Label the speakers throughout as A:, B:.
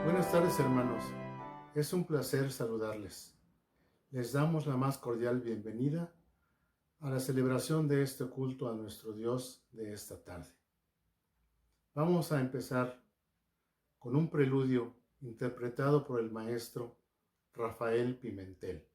A: Buenas tardes, hermanos. Es un placer saludarles. Les damos la más cordial bienvenida a la celebración de este culto a nuestro Dios de esta tarde. Vamos a empezar con un preludio interpretado por el maestro Rafael Pimentel.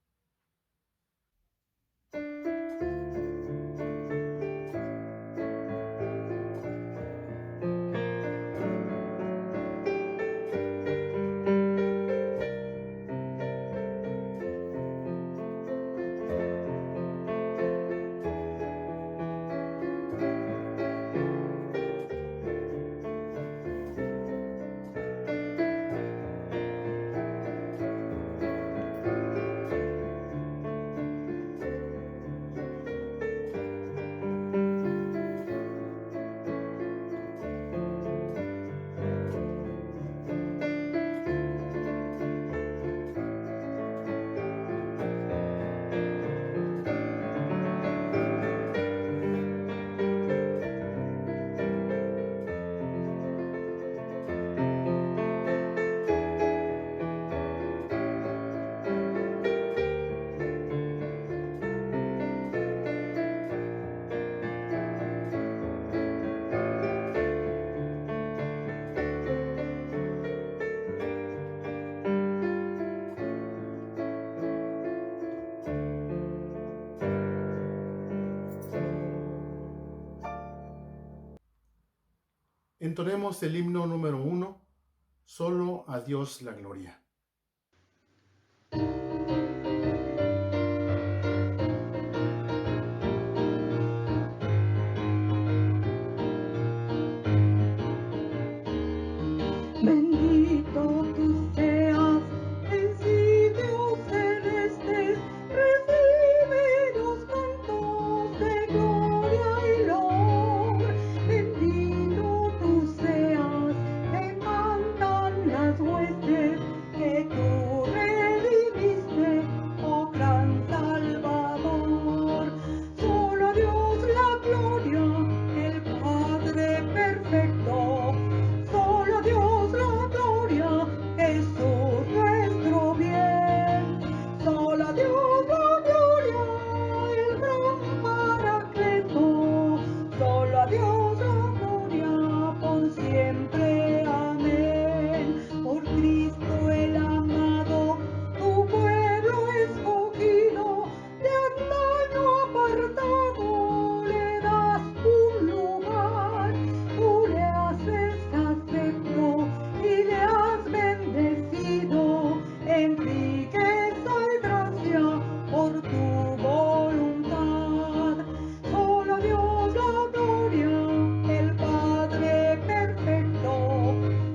A: Entonemos el himno número 1, Solo a Dios la gloria.
B: Bendito tú seas en sitios celestes, recibe los cantos de gloria y loor. Bendito tú seas, que cantan las huestes, que tú redimiste, oh gran Salvador. Solo a Dios la gloria, el Padre perfecto. Solo a Dios la gloria, Jesús nuestro bien. Solo a Dios la gloria, el gran Paracleto. Solo a Dios la gloria, por siempre. Amén. Por Cristo el amado, tu pueblo escogido, de antaño apartado, le das un lugar. Tú le haces acepto y le has bendecido en riqueza y gracia por tu voluntad. Solo a Dios la gloria, el Padre perfecto.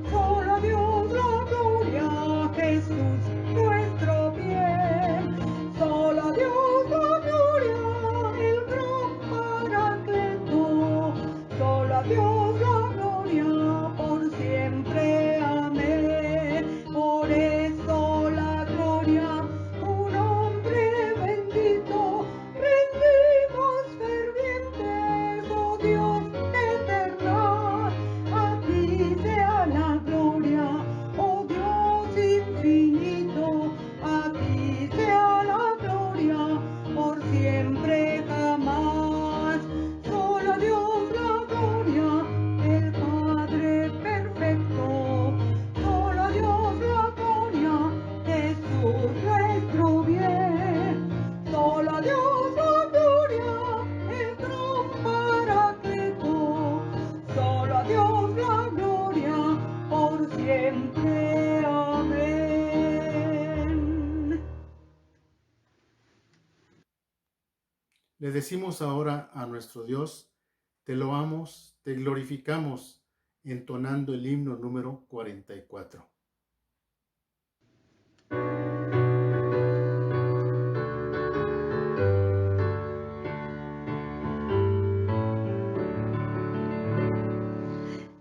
B: Solo a Dios la gloria, Jesús nuestro bien. Solo a Dios la gloria, el gran Paracleto. Solo a Dios la gloria, por siempre. Amén. Por eso la gloria, tu nombre bendito, rendimos fervientes, oh Dios eterno. A ti sea la gloria, oh Dios infinito. A ti sea la gloria, por siempre jamás. Solo a Dios la gloria, el Padre perfecto. Solo a Dios la gloria, Jesús nuestro bien. Solo a Dios la gloria, el gran Paracleto. Solo a Dios la gloria, por siempre. Amén.
A: Le decimos ahora a nuestro Dios, te loamos, te glorificamos, entonando el himno número 44.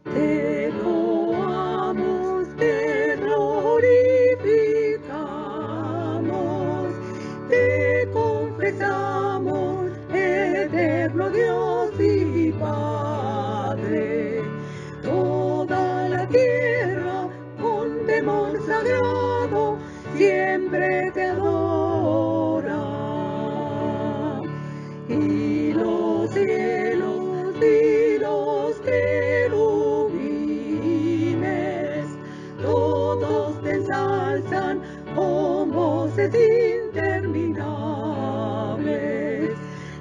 B: Te loamos, te glorificamos, te confesamos, eterno Dios y Padre. Toda la tierra con con temor sagrado siempre te adora. Y los cielos y los querubines todos te ensalzan con voces interminables.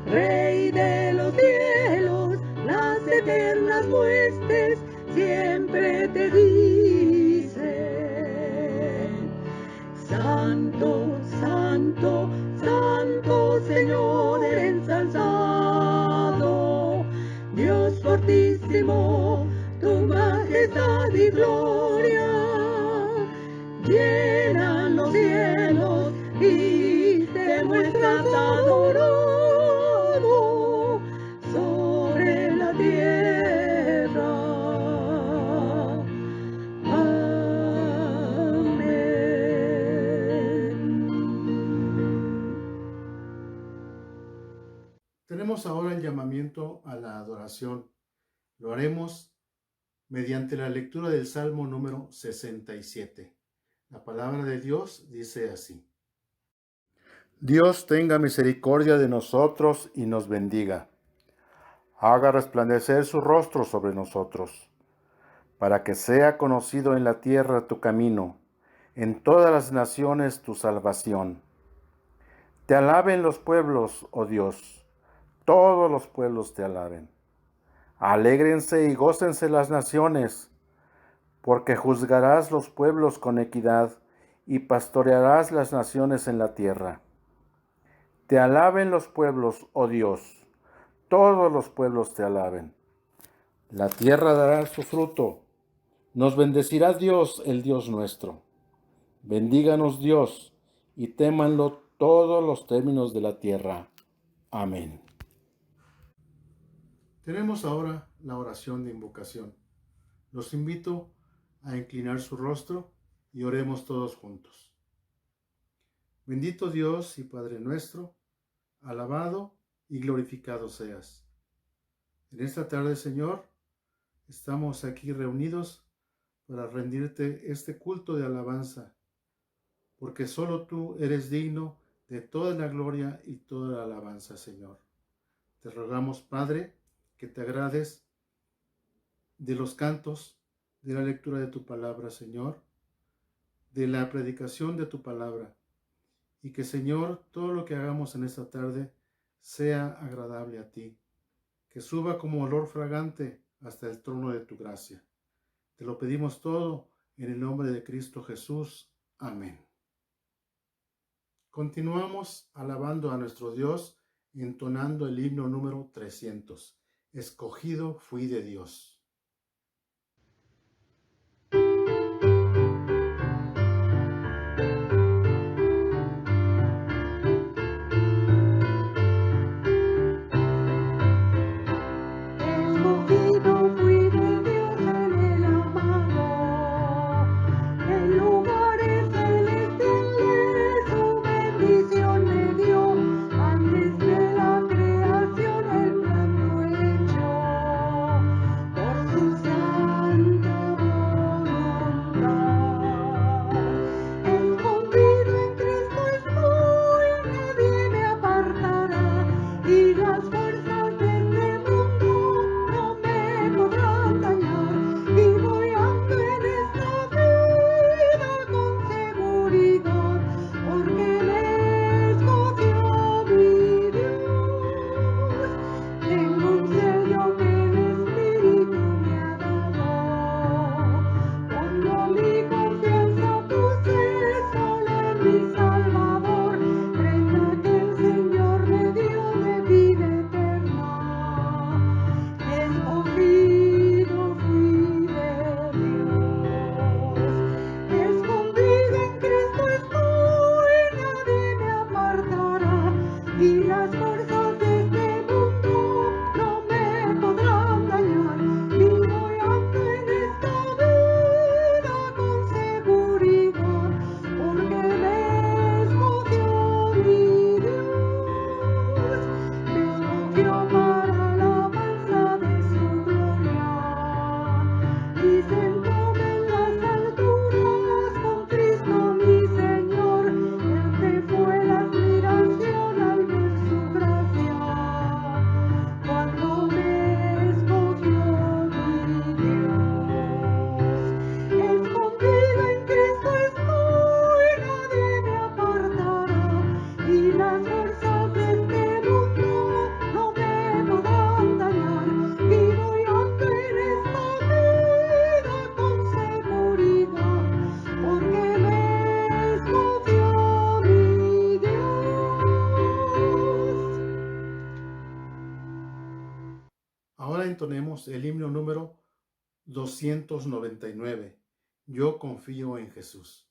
B: Rey de los cielos, las eternas huestes siempre te dicen: Santo, Santo, Santo Señor ensalzado, Dios fortísimo, tu majestad y gloria llenan los cielos y te muestras adorado sobre la tierra.
A: Tenemos ahora el llamamiento a la adoración. Lo haremos mediante la lectura del Salmo número 67. La palabra de Dios dice así: Dios tenga misericordia de nosotros y nos bendiga. Haga resplandecer su rostro sobre nosotros, para que sea conocido en la tierra tu camino, en todas las naciones tu salvación. Te alaben los pueblos, oh Dios, todos los pueblos te alaben. Alégrense y gócense las naciones, porque juzgarás los pueblos con equidad y pastorearás las naciones en la tierra. Te alaben los pueblos, oh Dios, todos los pueblos te alaben. La tierra dará su fruto. Nos bendecirá Dios, el Dios nuestro. Bendíganos Dios, y témanlo todos los términos de la tierra. Amén. Tenemos ahora la oración de invocación. Los invito a inclinar su rostro y oremos todos juntos. Bendito Dios y Padre nuestro, alabado y glorificado seas. En esta tarde, Señor, estamos aquí reunidos para rendirte este culto de alabanza, porque solo tú eres digno de toda la gloria y toda la alabanza, Señor. Te rogamos, Padre, que te agrades de los cantos, de la lectura de tu palabra, Señor, de la predicación de tu palabra, y que, Señor, todo lo que hagamos en esta tarde sea agradable a ti, que suba como olor fragante hasta el trono de tu gracia. Te lo pedimos todo en el nombre de Cristo Jesús. Amén. Continuamos alabando a nuestro Dios, entonando el himno número 300. Escogido fui de Dios.
B: Escogido fui de Dios en el amado, en lugares celestiales su bendición me dio, antes de la creación el plan fue hecho.
A: entonemos el himno número 299. Yo confío en Jesús.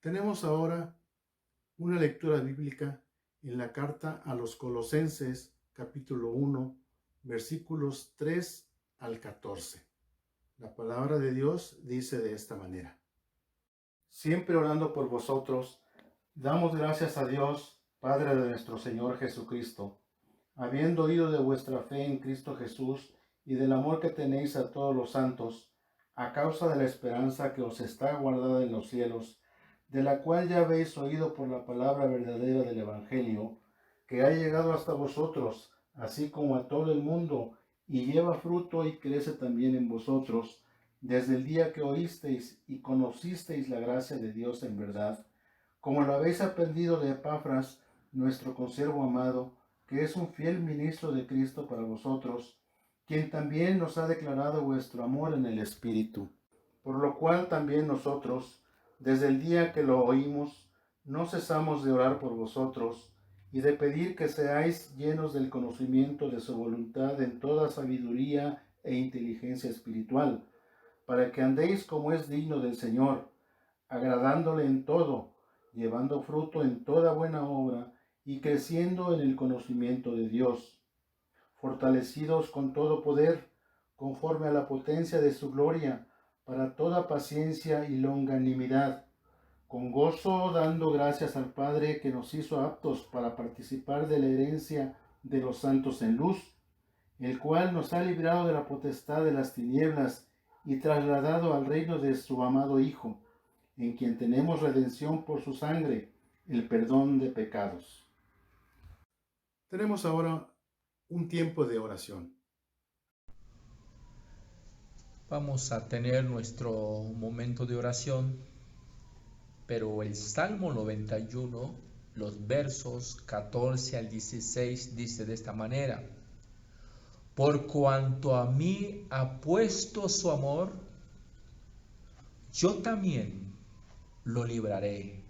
A: Tenemos ahora una lectura bíblica en la carta a los Colosenses, capítulo 1, versículos 3 al 14. La palabra de Dios dice de esta manera: Siempre orando por vosotros, damos gracias a Dios, Padre de nuestro Señor Jesucristo, habiendo oído de vuestra fe en Cristo Jesús y del amor que tenéis a todos los santos, a causa de la esperanza que os está guardada en los cielos, de la cual ya habéis oído por la palabra verdadera del Evangelio, que ha llegado hasta vosotros, así como a todo el mundo, y lleva fruto y crece también en vosotros, desde el día que oísteis y conocisteis la gracia de Dios en verdad, como lo habéis aprendido de Epafras, nuestro consiervo amado, que es un fiel ministro de Cristo para vosotros, quien también nos ha declarado vuestro amor en el Espíritu, por lo cual también nosotros, desde el día que lo oímos, no cesamos de orar por vosotros y de pedir que seáis llenos del conocimiento de su voluntad en toda sabiduría e inteligencia espiritual, para que andéis como es digno del Señor, agradándole en todo, llevando fruto en toda buena obra y creciendo en el conocimiento de Dios, fortalecidos con todo poder, conforme a la potencia de su gloria, para toda paciencia y longanimidad, con gozo dando gracias al Padre que nos hizo aptos para participar de la herencia de los santos en luz, el cual nos ha librado de la potestad de las tinieblas y trasladado al reino de su amado Hijo, en quien tenemos redención por su sangre, el perdón de pecados. Tenemos ahora un tiempo de oración.
C: Vamos a tener nuestro momento de oración, pero el Salmo 91, los versos 14 al 16, dice de esta manera: Por cuanto a mí ha puesto su amor, yo también lo libraré.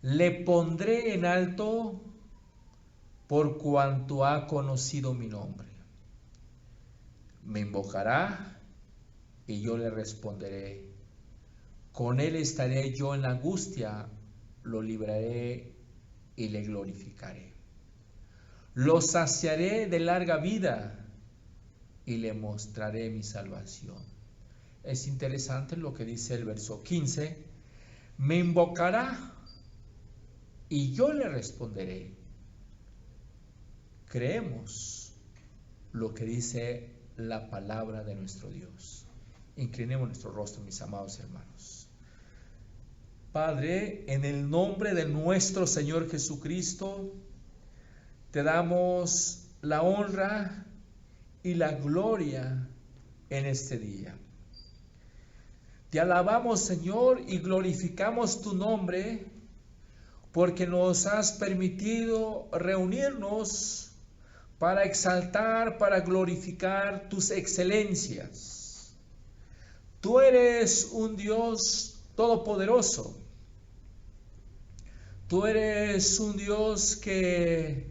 C: Le pondré en alto por cuanto ha conocido mi nombre. Me invocará y yo le responderé. Con él estaré yo en la angustia, lo libraré y le glorificaré. Lo saciaré de larga vida y le mostraré mi salvación. Es interesante lo que dice el verso 15. Me invocará y yo le responderé. Creemos lo que dice la palabra de nuestro Dios. Inclinemos nuestro rostro, mis amados hermanos. Padre, en el nombre de nuestro Señor Jesucristo, te damos la honra y la gloria en este día. Te alabamos, Señor, y glorificamos tu nombre porque nos has permitido reunirnos para exaltar, para glorificar tus excelencias. Tú eres un Dios todopoderoso. Tú eres un Dios que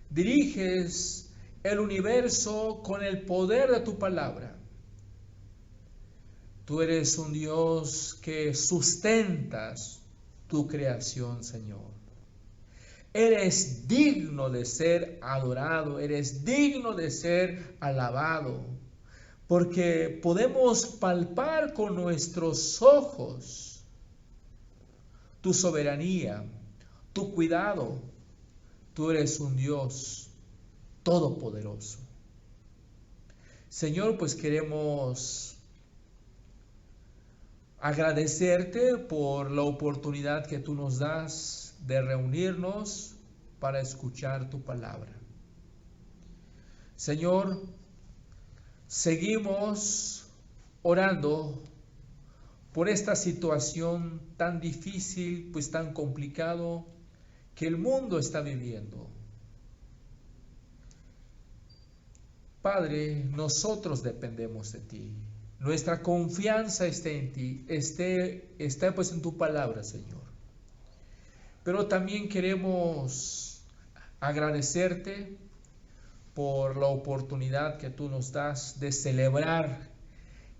C: diriges el universo con el poder de tu palabra. Tú eres un Dios que sustentas tu creación, Señor. Eres digno de ser adorado, eres digno de ser alabado, porque podemos palpar con nuestros ojos tu soberanía, tu cuidado. Tú eres un Dios todopoderoso. Señor, pues queremos agradecerte por la oportunidad que tú nos das de reunirnos para escuchar tu palabra. Señor, seguimos orando por esta situación tan difícil, pues tan complicado que el mundo está viviendo. Padre, nosotros dependemos de ti. Nuestra confianza está en ti, está pues en tu palabra, Señor. Pero también queremos agradecerte por la oportunidad que tú nos das de celebrar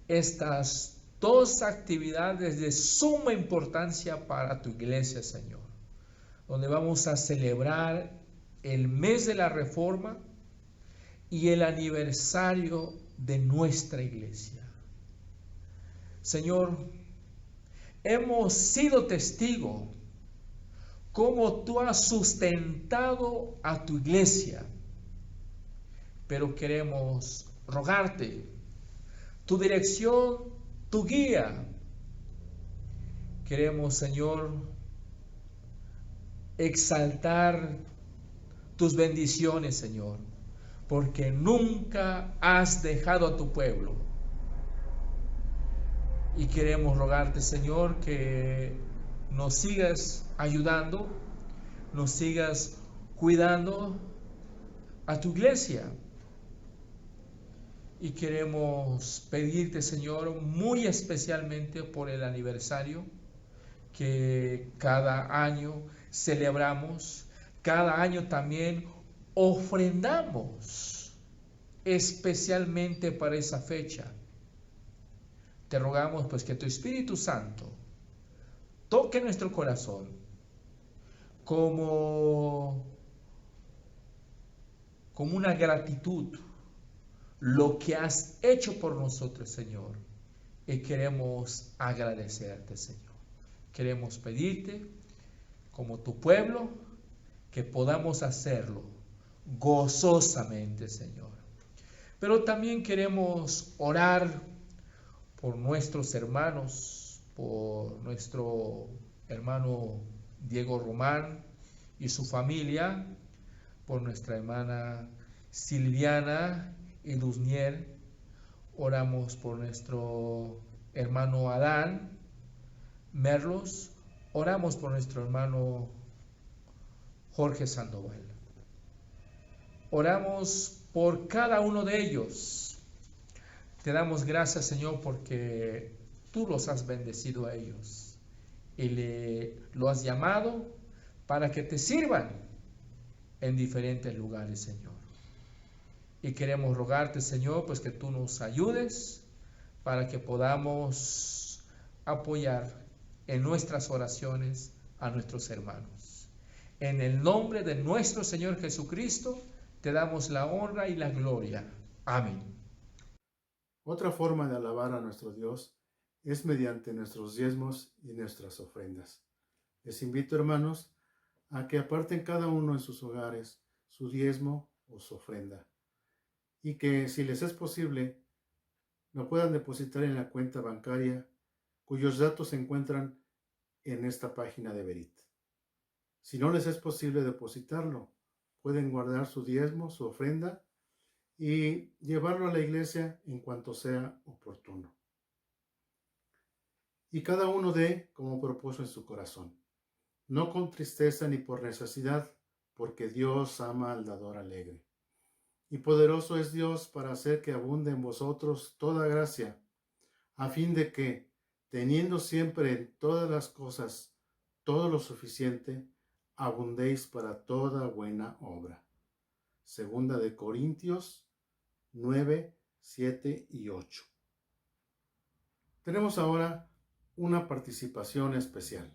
C: estas dos actividades de suma importancia para tu iglesia, Señor, donde vamos a celebrar el mes de la Reforma y el aniversario de nuestra iglesia. Señor, hemos sido testigos cómo tú has sustentado a tu iglesia, pero queremos rogarte tu dirección, tu guía. Queremos, Señor, exaltar tus bendiciones, Señor, porque nunca has dejado a tu pueblo. Y queremos rogarte, Señor, que nos sigas ayudando, nos sigas cuidando a tu iglesia. Y queremos pedirte, Señor, muy especialmente por el aniversario que cada año celebramos, cada año también ofrendamos especialmente para esa fecha. Te rogamos pues que tu Espíritu Santo toque nuestro corazón como una gratitud lo que has hecho por nosotros, Señor, y queremos agradecerte, Señor. Queremos pedirte como tu pueblo que podamos hacerlo gozosamente, Señor. Pero también queremos orar por nuestros hermanos, por nuestro hermano Diego Román y su familia, por nuestra hermana Silviana y Luznier. Oramos por nuestro hermano Adán Merlos. Oramos por nuestro hermano Jorge Sandoval. Oramos por cada uno de ellos. Te damos gracias, Señor, porque tú los has bendecido a ellos y lo has llamado para que te sirvan en diferentes lugares, Señor. Y queremos rogarte, Señor, pues que tú nos ayudes para que podamos apoyar en nuestras oraciones a nuestros hermanos. En el nombre de nuestro Señor Jesucristo, te damos la honra y la gloria. Amén.
A: Otra forma de alabar a nuestro Dios es mediante nuestros diezmos y nuestras ofrendas. Les invito, hermanos, a que aparten cada uno en sus hogares su diezmo o su ofrenda, y que, si les es posible, lo puedan depositar en la cuenta bancaria, cuyos datos se encuentran en esta página de Berit. Si no les es posible depositarlo, pueden guardar su diezmo, su ofrenda y llevarlo a la iglesia en cuanto sea oportuno. Y cada uno dé como propuso en su corazón, no con tristeza ni por necesidad, porque Dios ama al dador alegre. Y poderoso es Dios para hacer que abunde en vosotros toda gracia, a fin de que, teniendo siempre en todas las cosas todo lo suficiente, abundéis para toda buena obra. Segunda de Corintios 9, 7 y 8. Tenemos ahora una participación especial.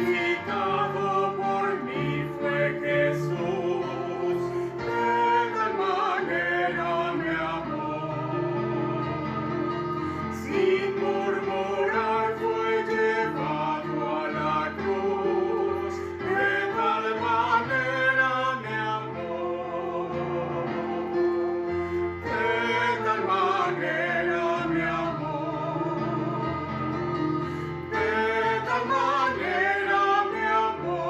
D: Crucificado por mí fue Jesús, de tal manera me amó. Sin murmurar fue llevado a la cruz, de tal manera me amó. De tal manera me amó. De tal manera me amó.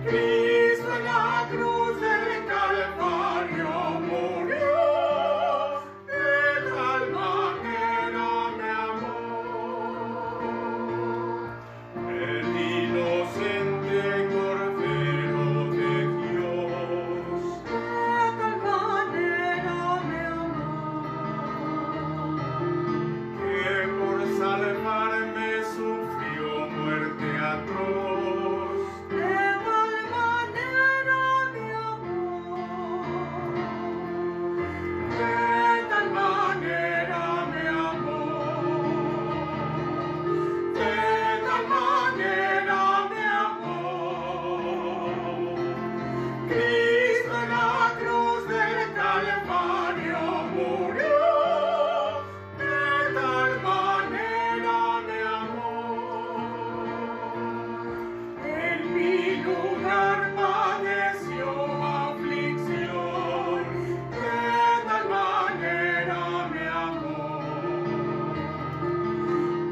D: Cristo en la cruz del Calvario murió. De tal manera me amó. El inocente Cordero de Dios. De tal manera me amó. Que por salvarme sufrió muerte atroz. De tal manera me amó. De tal manera me amó. De tal manera me amó. Cristo en la cruz del Calvario murió. De tal manera me amó. En mi lugar padeció aflicción. De tal manera me amó.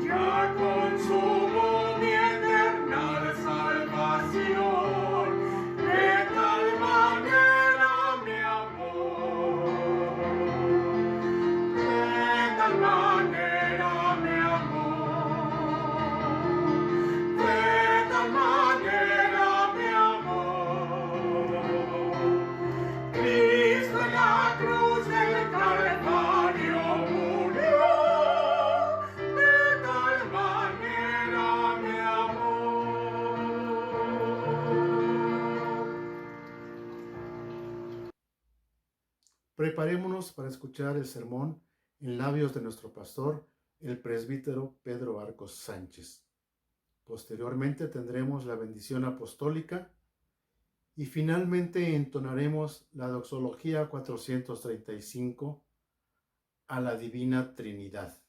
D: Ya consumo mi eterna salvación. De tal manera me amó. De tal manera me amó. De tal manera me amó. Cristo en la cruz del Calvario murió. De tal manera me amó.
A: Preparémonos para escuchar el sermón en labios de nuestro pastor, el presbítero Pedro Arcos Sánchez. Posteriormente tendremos la bendición apostólica y finalmente entonaremos la doxología 435 a la Divina Trinidad.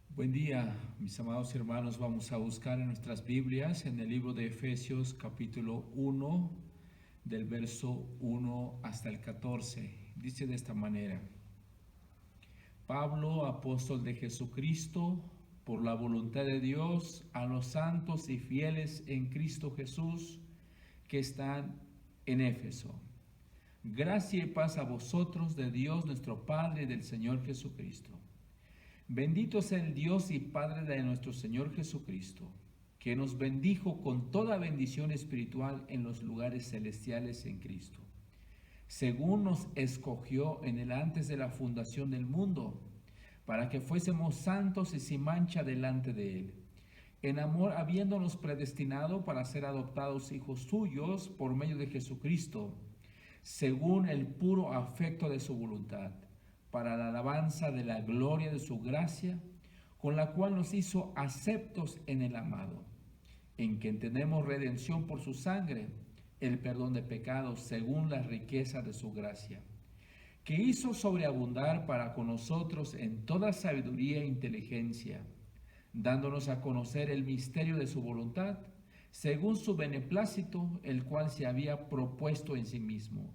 E: Buen día, mis amados hermanos. Vamos a buscar en nuestras Biblias en el libro de Efesios capítulo 1, del verso 1 hasta el 14. Dice de esta manera: Pablo, apóstol de Jesucristo, por la voluntad de Dios, a los santos y fieles en Cristo Jesús que están en Éfeso. Gracia y paz a vosotros de Dios nuestro Padre y del Señor Jesucristo. Bendito sea el Dios y Padre de nuestro Señor Jesucristo, que nos bendijo con toda bendición espiritual en los lugares celestiales en Cristo, según nos escogió en el antes de la fundación del mundo, para que fuésemos santos y sin mancha delante de Él, en amor habiéndonos predestinado para ser adoptados hijos suyos por medio de Jesucristo, según el puro afecto de su voluntad, para la alabanza de la gloria de su gracia, con la cual nos hizo aceptos en el amado, en quien tenemos redención por su sangre, el perdón de pecados según la riqueza de su gracia, que hizo sobreabundar para con nosotros en toda sabiduría e inteligencia, dándonos a conocer el misterio de su voluntad, según su beneplácito, el cual se había propuesto en sí mismo,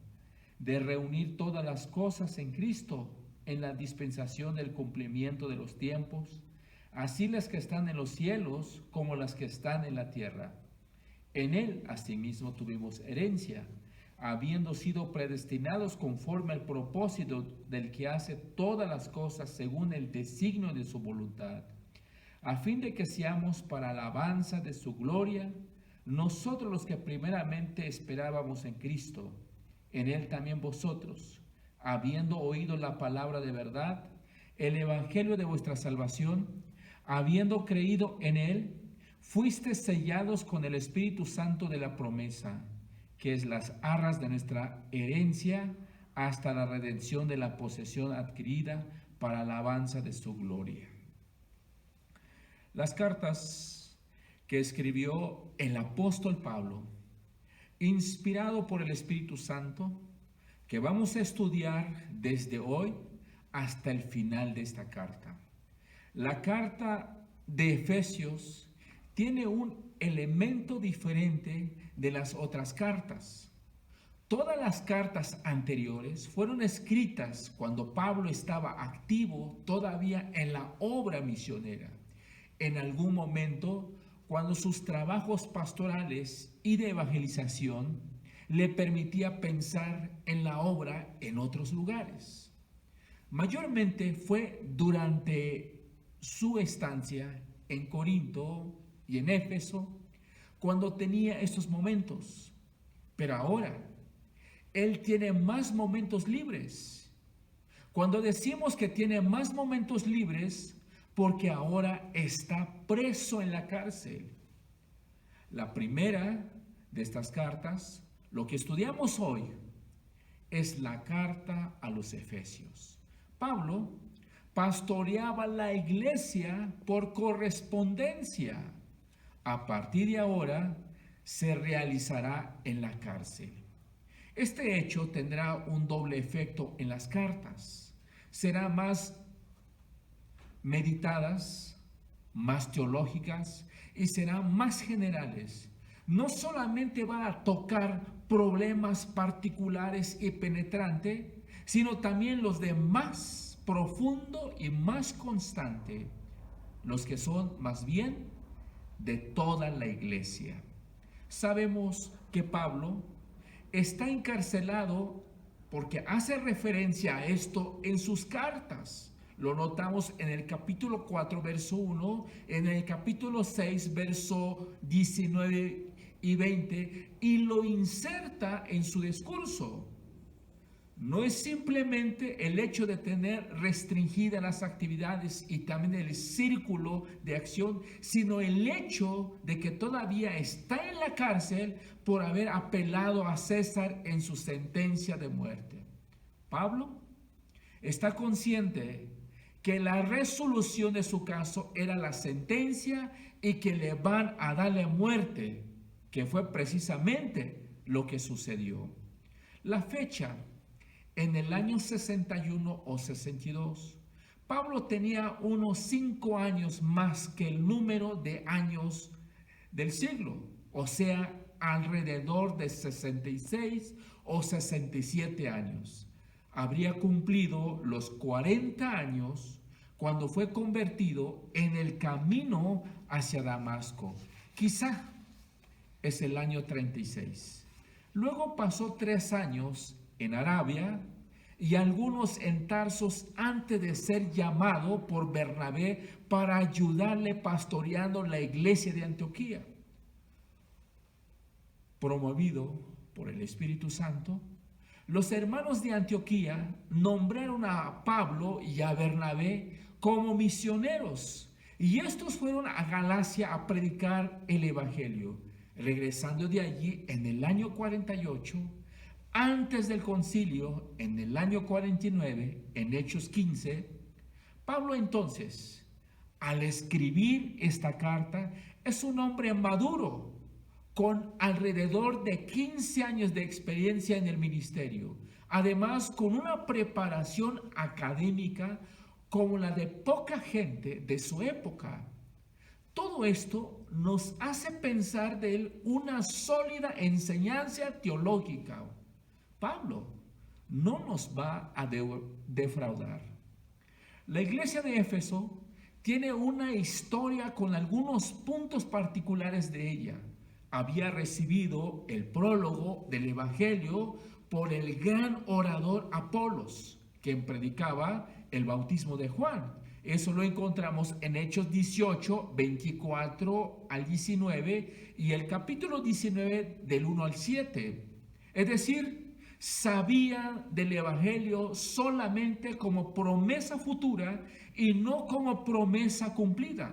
E: de reunir todas las cosas en Cristo, en la dispensación del cumplimiento de los tiempos, así las que están en los cielos como las que están en la tierra. En él, asimismo, tuvimos herencia, habiendo sido predestinados conforme al propósito del que hace todas las cosas según el designio de su voluntad, a fin de que seamos para alabanza de su gloria, nosotros los que primeramente esperábamos en Cristo, en él también vosotros, habiendo oído la palabra de verdad, el evangelio de vuestra salvación, habiendo creído en él, fuisteis sellados con el Espíritu Santo de la promesa, que es las arras de nuestra herencia hasta la redención de la posesión adquirida para alabanza de su gloria. Las cartas que escribió el apóstol Pablo, inspirado por el Espíritu Santo, que vamos a estudiar desde hoy hasta el final de esta carta. La carta de Efesios tiene un elemento diferente de las otras cartas. Todas las cartas anteriores fueron escritas cuando Pablo estaba activo todavía en la obra misionera. En algún momento, cuando sus trabajos pastorales y de evangelización le permitía pensar en la obra en otros lugares. Mayormente fue durante su estancia en Corinto y en Éfeso cuando tenía estos momentos. Pero ahora, él tiene más momentos libres. Cuando decimos que tiene más momentos libres, porque ahora está preso en la cárcel. La primera de estas cartas, lo que estudiamos hoy, es la carta a los Efesios. Pablo pastoreaba la iglesia por correspondencia. A partir de ahora, se realizará en la cárcel. Este hecho tendrá un doble efecto en las cartas. Serán más meditadas, más teológicas y serán más generales. No solamente va a tocar problemas particulares y penetrantes, sino también los de más profundo y más constante, los que son más bien de toda la iglesia. Sabemos que Pablo está encarcelado porque hace referencia a esto en sus cartas. Lo notamos en el capítulo 4, verso 1, en el capítulo 6, verso 19 y 20, y lo inserta en su discurso. No es simplemente el hecho de tener restringidas las actividades y también el círculo de acción, sino el hecho de que todavía está en la cárcel por haber apelado a César en su sentencia de muerte. Pablo está consciente que la resolución de su caso era la sentencia y que le van a darle muerte, que fue precisamente lo que sucedió. La fecha, en el año 61 o 62, Pablo tenía unos 5 años más que el número de años del siglo, o sea, alrededor de 66 o 67 años. Habría cumplido los 40 años cuando fue convertido en el camino hacia Damasco. Quizá es el año 36. Luego pasó 3 años en Arabia y algunos en Tarsos antes de ser llamado por Bernabé para ayudarle pastoreando la iglesia de Antioquía. Promovido por el Espíritu Santo, los hermanos de Antioquía nombraron a Pablo y a Bernabé como misioneros, y estos fueron a Galacia a predicar el evangelio. Regresando de allí en el año 48, antes del concilio, en el año 49, en Hechos 15, Pablo entonces al escribir esta carta, es un hombre maduro, con alrededor de 15 años de experiencia en el ministerio, además con una preparación académica como la de poca gente de su época. Todo esto nos hace pensar de él una sólida enseñanza teológica. Pablo no nos va a defraudar. La iglesia de Éfeso tiene una historia con algunos puntos particulares de ella. Había recibido el prólogo del Evangelio por el gran orador Apolos, quien predicaba el bautismo de Juan. Eso lo encontramos en Hechos 18, 24 al 19 y el capítulo 19 del 1 al 7. Es decir, sabían del Evangelio solamente como promesa futura y no como promesa cumplida.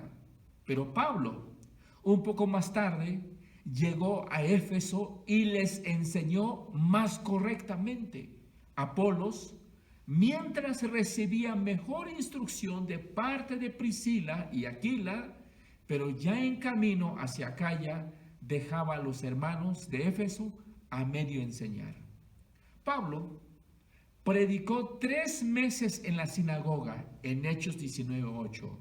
E: Pero Pablo, un poco más tarde, llegó a Éfeso y les enseñó más correctamente. Apolos, mientras recibía mejor instrucción de parte de Priscila y Aquila, pero ya en camino hacia Acaya, dejaba a los hermanos de Éfeso a medio enseñar. Pablo predicó 3 meses en la sinagoga en Hechos 19:8,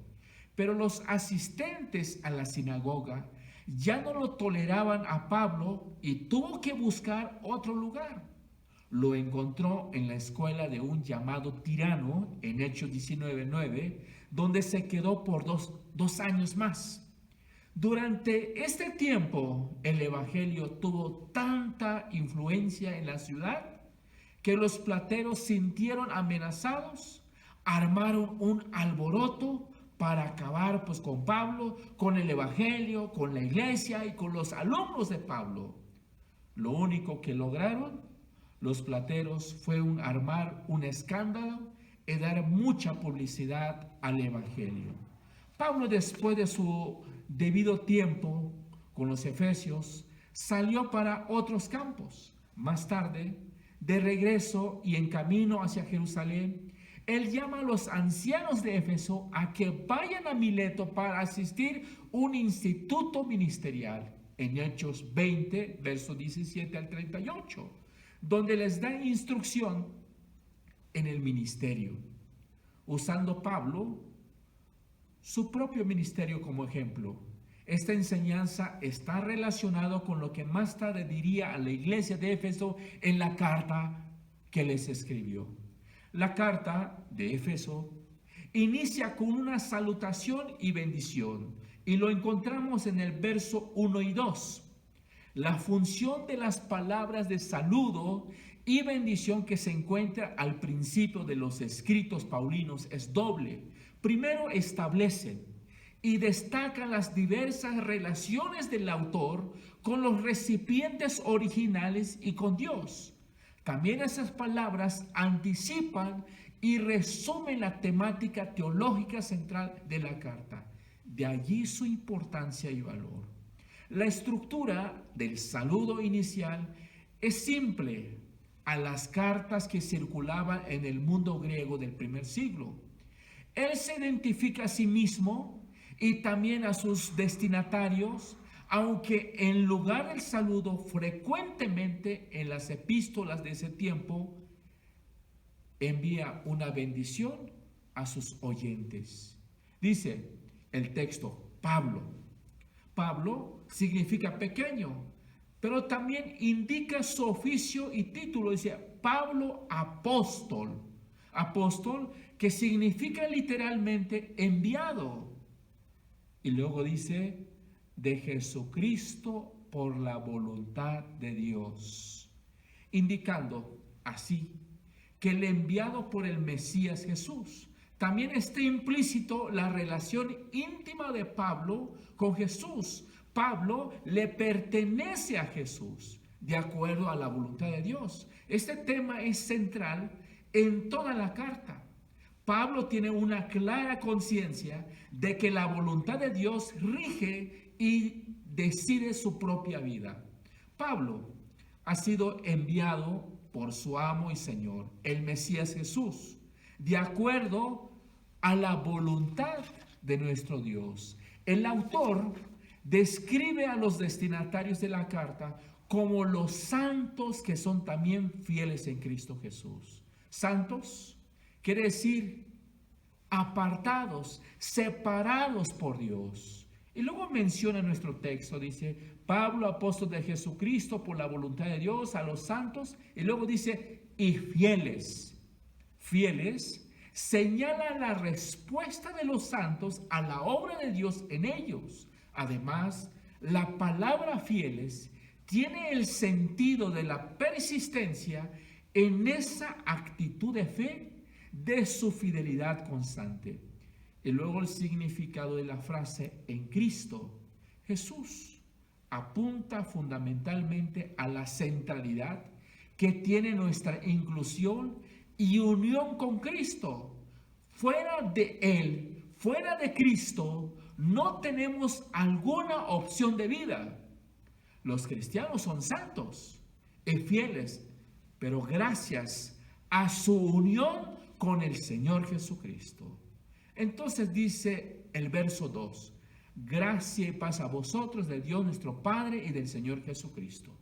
E: pero los asistentes a la sinagoga ya no lo toleraban a Pablo y tuvo que buscar otro lugar. Lo encontró en la escuela de un llamado Tirano en Hechos 19:9, donde se quedó por dos años más. Durante este tiempo, el Evangelio tuvo tanta influencia en la ciudad que los plateros sintieron amenazados, armaron un alboroto para acabar con Pablo, con el Evangelio, con la iglesia y con los alumnos de Pablo. Lo único que lograron los plateros fue armar un escándalo y dar mucha publicidad al Evangelio. Pablo, después de su debido tiempo con los efesios, salió para otros campos. Más tarde, de regreso y en camino hacia Jerusalén, él llama a los ancianos de Éfeso a que vayan a Mileto para asistir un instituto ministerial en Hechos 20, versos 17 al 38, donde les da instrucción en el ministerio, usando Pablo su propio ministerio como ejemplo. Esta enseñanza está relacionada con lo que más tarde diría a la iglesia de Éfeso en la carta que les escribió. La carta de Éfeso inicia con una salutación y bendición, y lo encontramos en el verso 1 y 2. La función de las palabras de saludo y bendición que se encuentra al principio de los escritos paulinos es doble. Primero, establecen y destacan las diversas relaciones del autor con los recipientes originales y con Dios. También esas palabras anticipan y resumen la temática teológica central de la carta. De allí su importancia y valor. La estructura del saludo inicial es simple a las cartas que circulaban en el mundo griego del primer siglo. Él se identifica a sí mismo y también a sus destinatarios, aunque en lugar del saludo, frecuentemente en las epístolas de ese tiempo, envía una bendición a sus oyentes. Dice el texto, Pablo. Pablo significa pequeño, pero también indica su oficio y título. Dice Pablo apóstol. Apóstol que significa literalmente enviado. Y luego dice de Jesucristo por la voluntad de Dios, indicando así que el enviado por el Mesías Jesús. También está implícito la relación íntima de Pablo con Jesús. Pablo le pertenece a Jesús de acuerdo a la voluntad de Dios. Este tema es central en toda la carta. Pablo tiene una clara conciencia de que la voluntad de Dios rige y decide su propia vida. Pablo ha sido enviado por su amo y Señor, el Mesías Jesús, de acuerdo a la voluntad de nuestro Dios. El autor describe a los destinatarios de la carta como los santos que son también fieles en Cristo Jesús. Santos quiere decir apartados, separados por Dios. Y luego menciona nuestro texto, dice, Pablo, apóstol de Jesucristo, por la voluntad de Dios, a los santos, y luego dice, y fieles. Fieles señala la respuesta de los santos a la obra de Dios en ellos. Además, la palabra fieles tiene el sentido de la persistencia en esa actitud de fe, de su fidelidad constante. Y luego el significado de la frase en Cristo Jesús apunta fundamentalmente a la centralidad que tiene nuestra inclusión y unión con Cristo. Fuera de Él, fuera de Cristo, no tenemos alguna opción de vida. Los cristianos son santos y fieles, pero gracias a su unión con el Señor Jesucristo. Entonces dice el verso 2, gracia y paz a vosotros de Dios nuestro Padre y del Señor Jesucristo.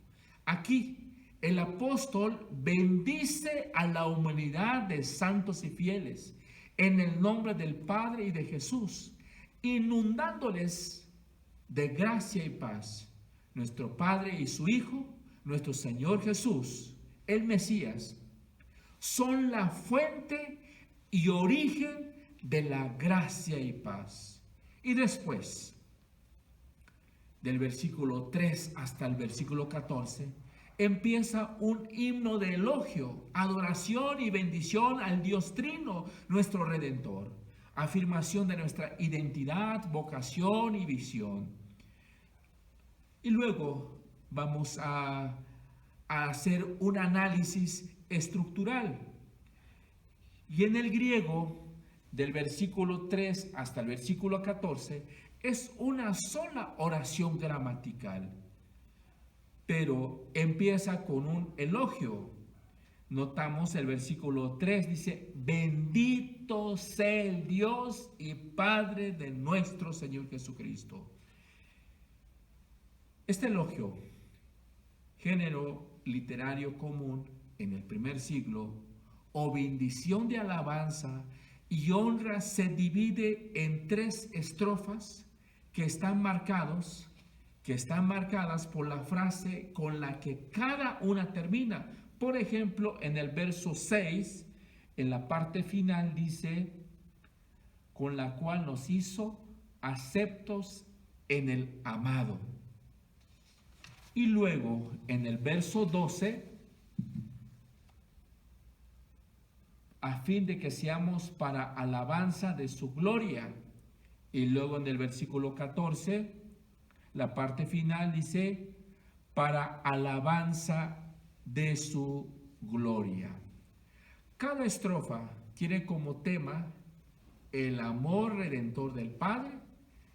E: Aquí el apóstol bendice a la humanidad de santos y fieles en el nombre del Padre y de Jesús, inundándoles de gracia y paz. Nuestro Padre y su Hijo, nuestro Señor Jesús, el Mesías, son la fuente y origen de la gracia y paz. Y después, del versículo 3 hasta el versículo 14, empieza un himno de elogio, adoración y bendición al Dios Trino, nuestro Redentor. Afirmación de nuestra identidad, vocación y visión. Y luego vamos a hacer un análisis estructural. Y en el griego, del versículo 3 hasta el versículo 14, es una sola oración gramatical, pero empieza con un elogio. Notamos el versículo 3, dice, bendito sea el Dios y Padre de nuestro Señor Jesucristo. Este elogio, género literario común en el primer siglo, o bendición de alabanza y honra, se divide en 3 estrofas que están marcadas por la frase con la que cada una termina. Por ejemplo, en el verso 6, en la parte final dice, con la cual nos hizo aceptos en el amado. Y luego, en el verso 12, a fin de que seamos para alabanza de su gloria. Y luego en el versículo 14, la parte final dice, para alabanza de su gloria. Cada estrofa tiene como tema el amor redentor del Padre,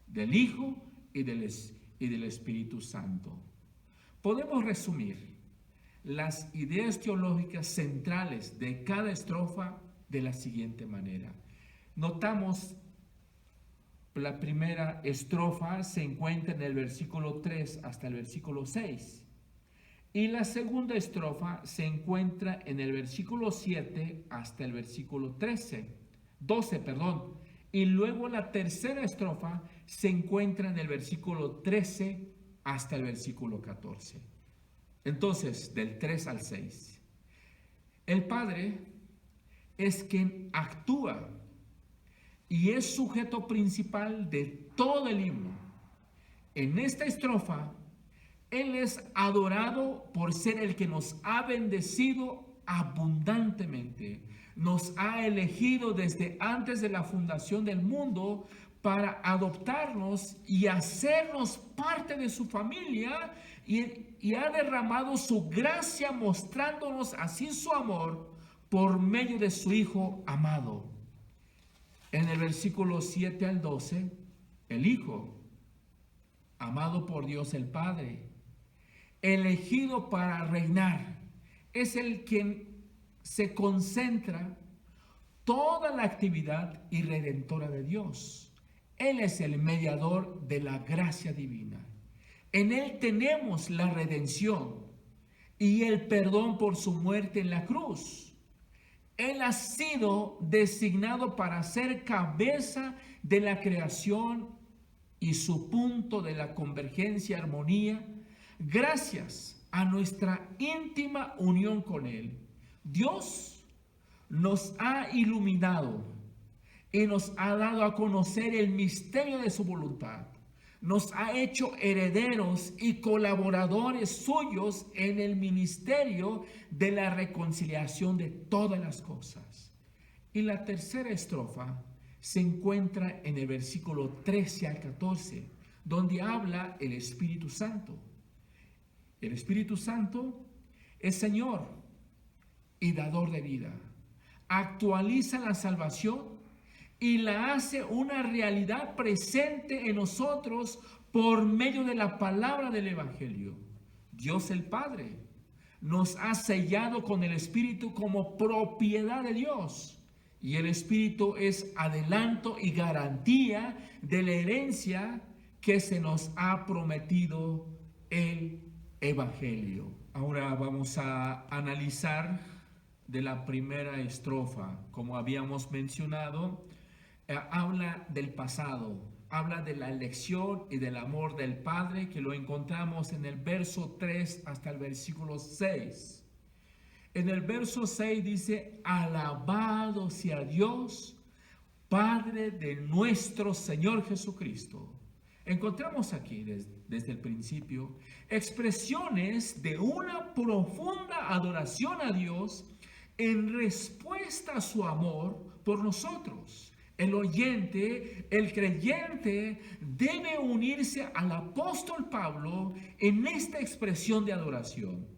E: del Hijo y del Espíritu Santo. Podemos resumir las ideas teológicas centrales de cada estrofa de la siguiente manera. Notamos la primera estrofa se encuentra en el versículo 3 hasta el versículo 6. Y la segunda estrofa se encuentra en el versículo 7 hasta el versículo 12. Y luego la tercera estrofa se encuentra en el versículo 13 hasta el versículo 14. Entonces, del 3 al 6. El Padre es quien actúa y es sujeto principal de todo el himno. En esta estrofa, Él es adorado por ser el que nos ha bendecido abundantemente. Nos ha elegido desde antes de la fundación del mundo para adoptarnos y hacernos parte de su familia, y ha derramado su gracia mostrándonos así su amor por medio de su Hijo amado. En el versículo 7 al 12, el Hijo, amado por Dios el Padre, elegido para reinar, es el quien se concentra toda la actividad y redentora de Dios. Él es el mediador de la gracia divina. En Él tenemos la redención y el perdón por su muerte en la cruz. Él ha sido designado para ser cabeza de la creación y su punto de la convergencia y armonía, gracias a nuestra íntima unión con Él. Dios nos ha iluminado y nos ha dado a conocer el misterio de su voluntad. Nos ha hecho herederos y colaboradores suyos en el ministerio de la reconciliación de todas las cosas. Y la tercera estrofa se encuentra en el versículo 13 al 14, donde habla el Espíritu Santo. El Espíritu Santo es Señor y dador de vida. Actualiza la salvación y la hace una realidad presente en nosotros por medio de la palabra del Evangelio. Dios el Padre nos ha sellado con el Espíritu como propiedad de Dios. Y el Espíritu es adelanto y garantía de la herencia que se nos ha prometido el Evangelio. Ahora vamos a analizar de la primera estrofa. Como habíamos mencionado, habla del pasado, habla de la elección y del amor del Padre, que lo encontramos en el verso 3 hasta el versículo 6. En el verso 6 dice: alabado sea Dios, Padre de nuestro Señor Jesucristo. Encontramos aquí desde el principio expresiones de una profunda adoración a Dios en respuesta a su amor por nosotros. El oyente, el creyente, debe unirse al apóstol Pablo en esta expresión de adoración.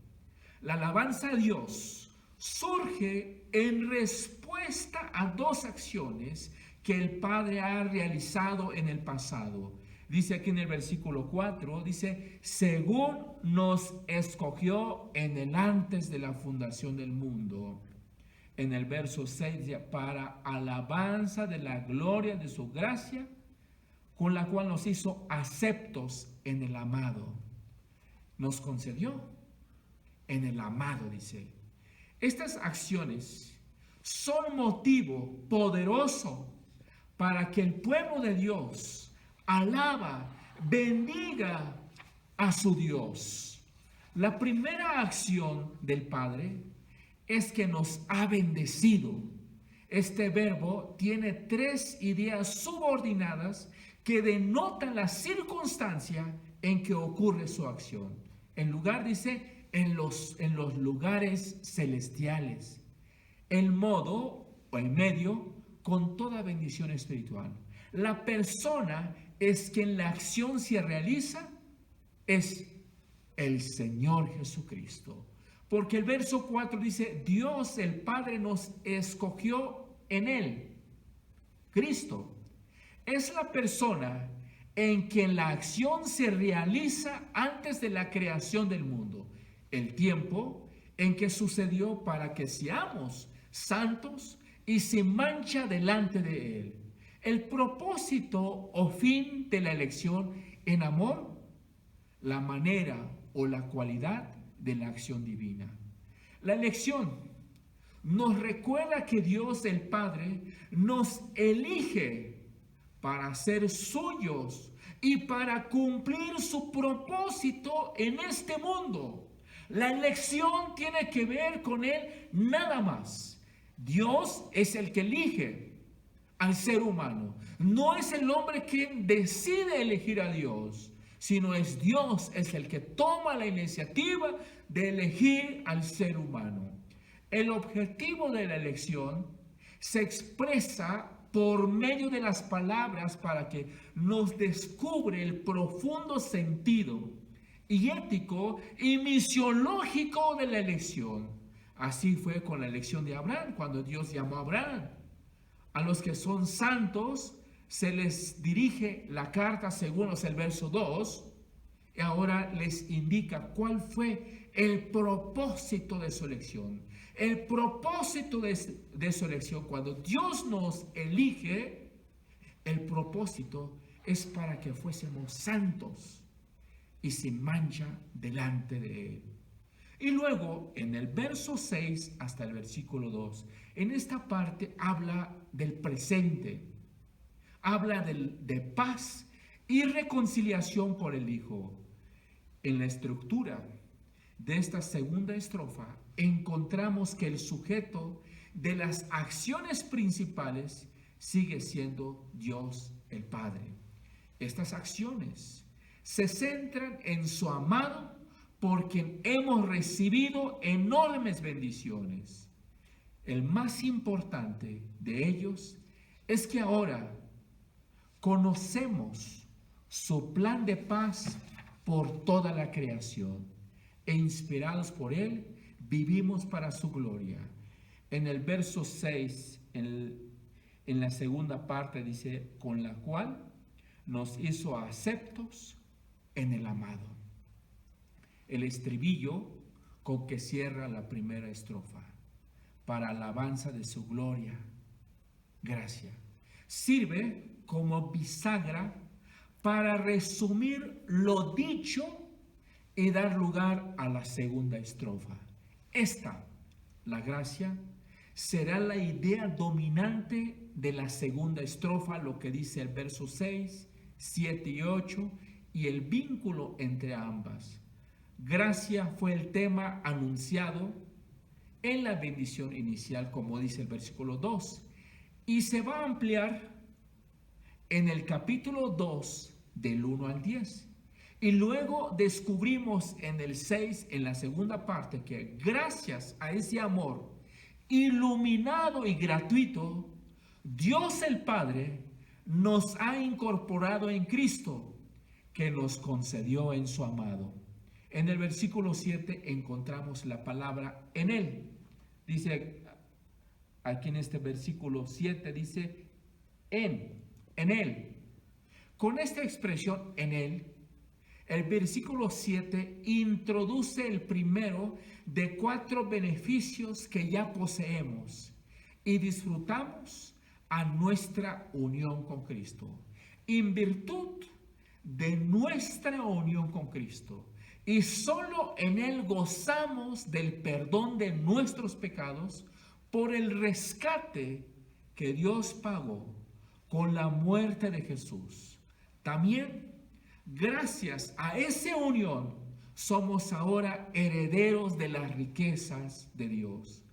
E: La alabanza a Dios surge en respuesta a dos acciones que el Padre ha realizado en el pasado. Dice aquí en el versículo 4, dice: según nos escogió en el antes de la fundación del mundo. En el verso 6, para alabanza de la gloria de su gracia, con la cual nos hizo aceptos en el amado. Nos concedió en el amado, dice. Estas acciones son motivo poderoso para que el pueblo de Dios alaba, bendiga a su Dios. La primera acción del Padre es que nos ha bendecido. Este verbo tiene tres ideas subordinadas que denotan la circunstancia en que ocurre su acción. En lugar, dice, en los lugares celestiales. El modo o el medio con toda bendición espiritual. La persona es quien la acción se realiza, es el Señor Jesucristo. Porque el verso 4 dice: Dios el Padre nos escogió en Él. Cristo es la persona en quien la acción se realiza antes de la creación del mundo. El tiempo en que sucedió para que seamos santos y sin mancha delante de Él. El propósito o fin de la elección en amor, la manera o la cualidad de la acción divina. La elección nos recuerda que Dios el Padre nos elige para ser suyos y para cumplir su propósito en este mundo. La elección tiene que ver con Él nada más. Dios es el que elige al ser humano. No es el hombre quien decide elegir a Dios, sino es Dios es el que toma la iniciativa de elegir al ser humano. El objetivo de la elección se expresa por medio de las palabras para que nos descubre el profundo sentido y ético y misiológico de la elección. Así fue con la elección de Abraham, cuando Dios llamó a Abraham. A los que son santos se les dirige la carta según el verso 2, y ahora les indica cuál fue el propósito de su elección. El propósito de su elección, cuando Dios nos elige, El propósito es para que fuésemos santos y sin mancha delante de Él. Y luego, en el verso 6 hasta el versículo 2, en esta parte habla del presente, habla de paz y reconciliación por el Hijo. En la estructura de esta segunda estrofa encontramos que el sujeto de las acciones principales sigue siendo Dios el Padre. Estas acciones se centran en su amado, por quien hemos recibido enormes bendiciones. El más importante de ellos es que ahora conocemos su plan de paz por toda la creación e inspirados por Él vivimos para su gloria. En el verso 6, en la segunda parte dice, con la cual nos hizo aceptos en el amado. El estribillo con que cierra la primera estrofa, para alabanza de su gloria, gracia, sirve como bisagra para resumir lo dicho y dar lugar a la segunda estrofa. Esta, la gracia, será la idea dominante de la segunda estrofa, lo que dice el verso 6, 7 y 8, y el vínculo entre ambas. Gracia fue el tema anunciado en la bendición inicial, como dice el versículo 2, y se va a ampliar en el capítulo 2 del 1 al 10. Y luego descubrimos en el 6, en la segunda parte, que gracias a ese amor iluminado y gratuito, Dios el Padre nos ha incorporado en Cristo, que nos concedió en su amado. En el versículo 7 encontramos la palabra en Él. Dice aquí en este versículo 7, dice en Él. Con esta expresión en Él, el versículo 7 introduce el primero de 4 beneficios que ya poseemos y disfrutamos a nuestra unión con Cristo. En virtud de nuestra unión con Cristo, y solo en Él gozamos del perdón de nuestros pecados por el rescate que Dios pagó con la muerte de Jesús. También, gracias a esa unión, somos ahora herederos de las riquezas de Dios.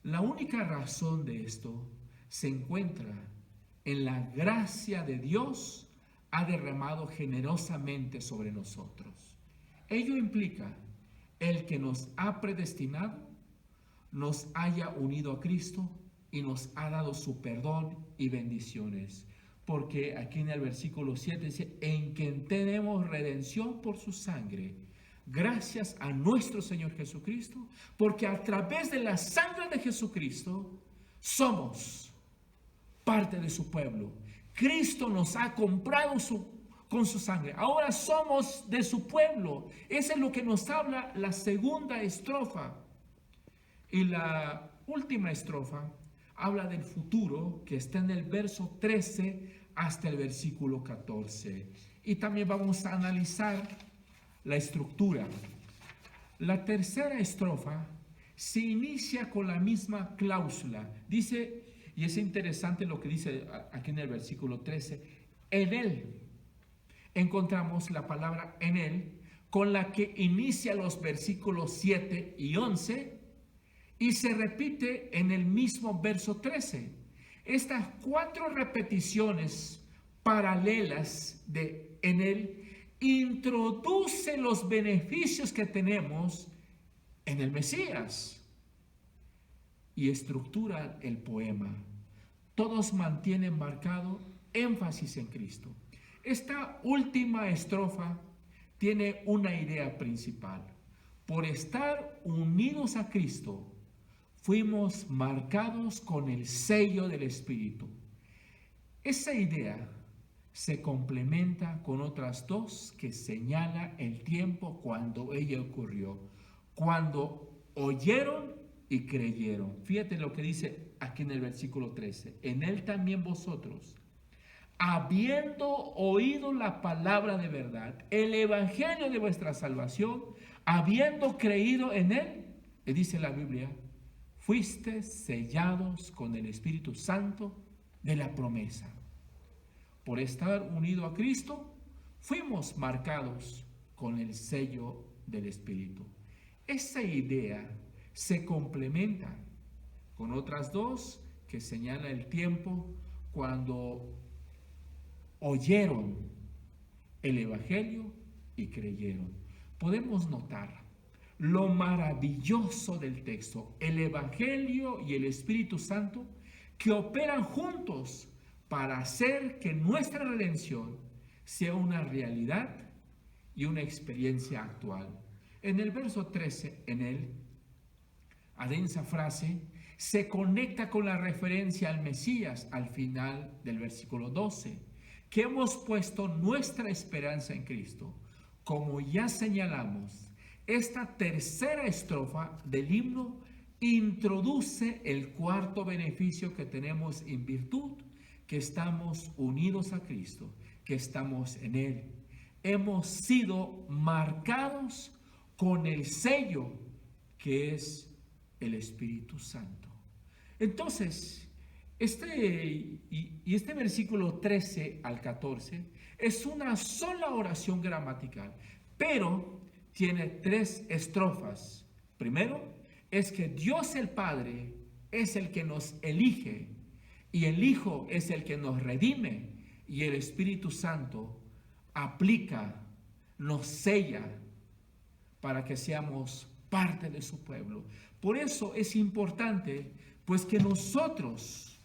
E: La única razón de esto se encuentra en la gracia de Dios ha derramado generosamente sobre nosotros. Ello implica el que nos ha predestinado, nos haya unido a Cristo y nos ha dado su perdón y bendiciones. Porque aquí en el versículo 7 dice, en quien tenemos redención por su sangre, gracias a nuestro Señor Jesucristo, porque a través de la sangre de Jesucristo somos parte de su pueblo. Cristo nos ha comprado con su sangre. Ahora somos de su pueblo. Eso es lo que nos habla la segunda estrofa. Y la última estrofa habla del futuro, que está en el verso 13 hasta el versículo 14. Y también vamos a analizar la estructura. La tercera estrofa se inicia con la misma cláusula. Dice, y es interesante lo que dice aquí en el versículo 13, en Él. Encontramos la palabra en Él, con la que inicia los versículos 7 y 11, y se repite en el mismo verso 13. Estas 4 repeticiones paralelas de en Él introducen los beneficios que tenemos en el Mesías y estructuran el poema. Todos mantienen marcado énfasis en Cristo. Esta última estrofa tiene una idea principal. Por estar unidos a Cristo, fuimos marcados con el sello del Espíritu. Esa idea se complementa con otras 2 que señala el tiempo cuando ella ocurrió. Cuando oyeron y creyeron. Fíjate lo que dice aquí en el versículo 13. En Él también vosotros, habiendo oído la palabra de verdad, el evangelio de vuestra salvación, habiendo creído en él, y dice la Biblia, fuiste sellados con el Espíritu Santo de la promesa. Por estar unido a Cristo, fuimos marcados con el sello del Espíritu. Esa idea se complementa con otras dos que señala el tiempo cuando oyeron el Evangelio y creyeron. Podemos notar lo maravilloso del texto, el Evangelio y el Espíritu Santo que operan juntos para hacer que nuestra redención sea una realidad y una experiencia actual. En el verso 13, en él, a densa frase, se conecta con la referencia al Mesías al final del versículo 12, que hemos puesto nuestra esperanza en Cristo. Como ya señalamos, esta tercera estrofa del himno introduce el cuarto beneficio que tenemos en virtud, que estamos unidos a Cristo, que estamos en Él. Hemos sido marcados con el sello que es el Espíritu Santo. Entonces, este versículo 13 al 14 es una sola oración gramatical, pero tiene 3 estrofas. Primero, es que Dios el Padre es el que nos elige, y el Hijo es el que nos redime, y el Espíritu Santo aplica, nos sella para que seamos parte de su pueblo. Por eso es importante, pues, que nosotros,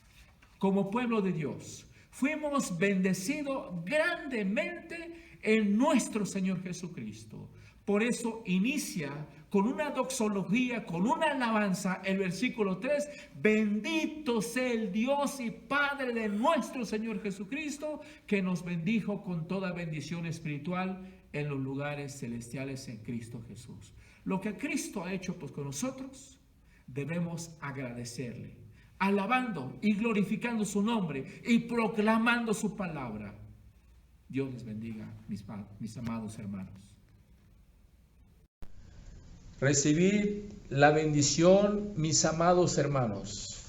E: como pueblo de Dios, fuimos bendecidos grandemente en nuestro Señor Jesucristo. Por eso inicia con una doxología, con una alabanza, el versículo 3, bendito sea el Dios y Padre de nuestro Señor Jesucristo, que nos bendijo con toda bendición espiritual en los lugares celestiales en Cristo Jesús. Lo que Cristo ha hecho pues con nosotros, debemos agradecerle, alabando y glorificando su nombre y proclamando su palabra. Dios les bendiga, mis amados hermanos.
C: Recibid la bendición, mis amados hermanos,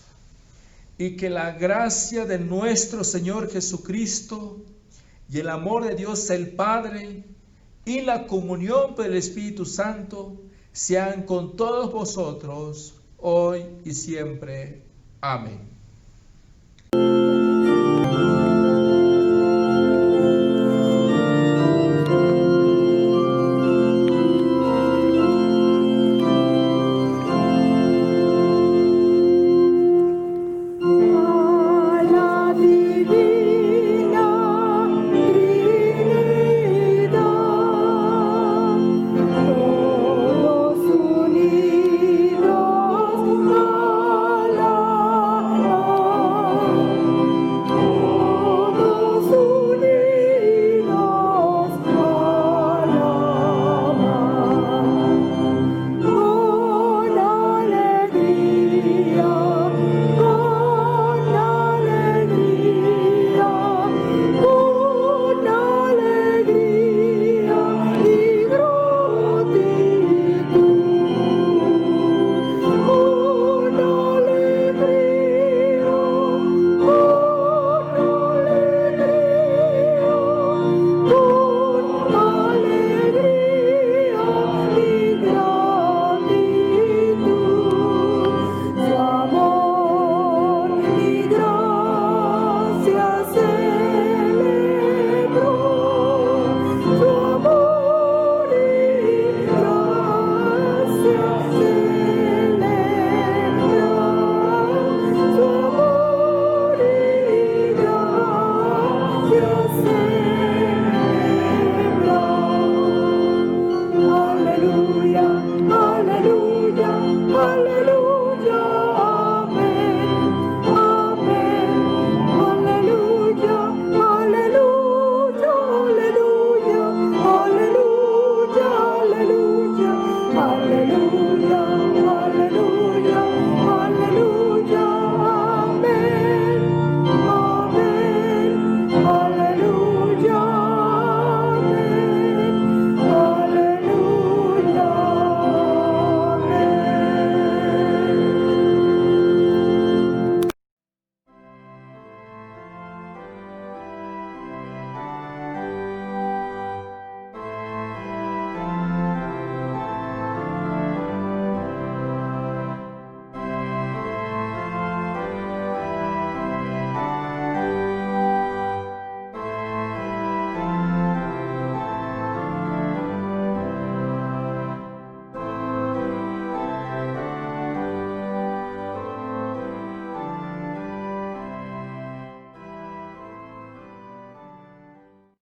C: y que la gracia de nuestro Señor Jesucristo y el amor de Dios el Padre y la comunión del Espíritu Santo sean con todos vosotros hoy y siempre. Amén.